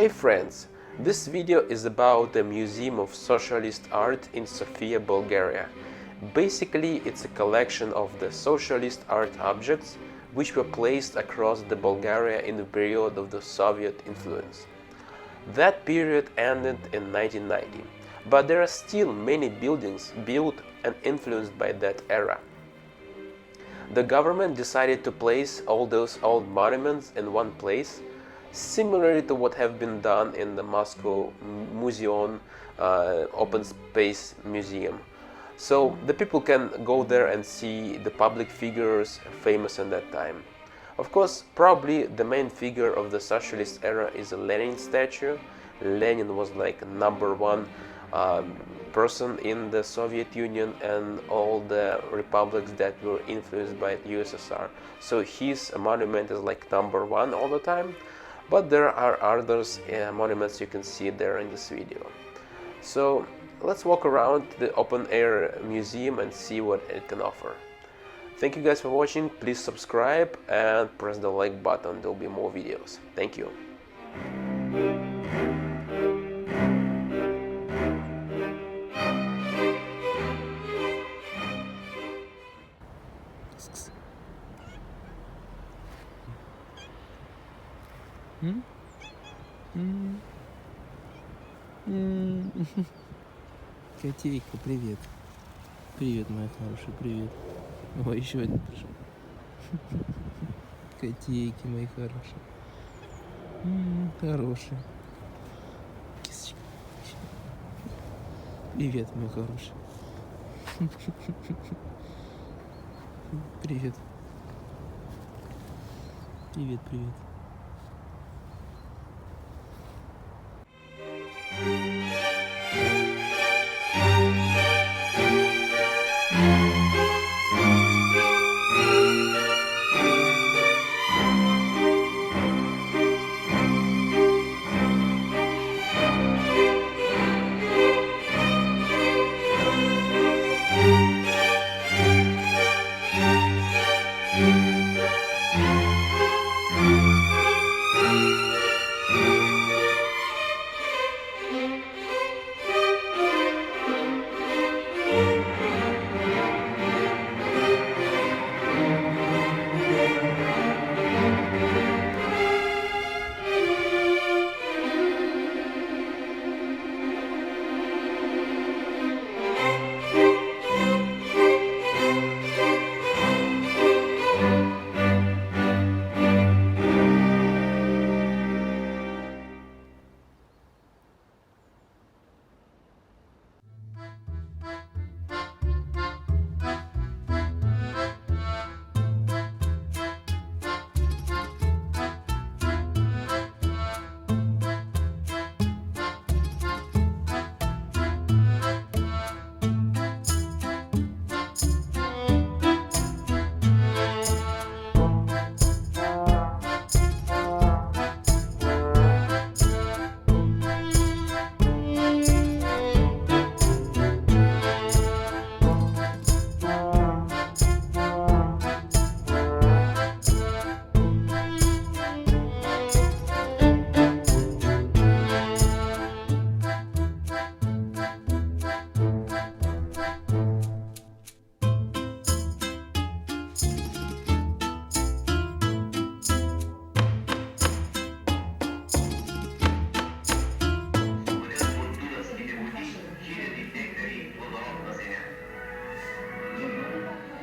Hey friends, this video is about the Museum of Socialist Art in Sofia, Bulgaria. Basically, it's a collection of the socialist art objects which were placed across the Bulgaria in the period of the Soviet influence. That period ended in 1990, but there are still many buildings built and influenced by that era. The government decided to place all those old monuments in one place, similarly to what have been done in the Moscow Museum, open space museum. So the people can go there and see the public figures famous in that time. Of course, probably the main figure of the socialist era is a Lenin statue. Lenin was like #1 person in the Soviet Union and all the republics that were influenced by the USSR. So his monument is like #1 all the time. But there are others monuments you can see there in this video. So let's walk around the open air museum and see what it can offer. Thank you guys for watching. Please subscribe and press the like button. There will be more videos. Thank you. Котейка, привет. Привет, моя хорошая, привет. Ой, еще один пришел. Котейки мои хорошие. Хорошие. Кисочка. Привет, мой хороший. Привет. Привет, привет.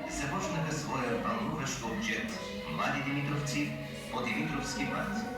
Започнаха своя вълнуващ отчет млади димитровци по Димитровски път.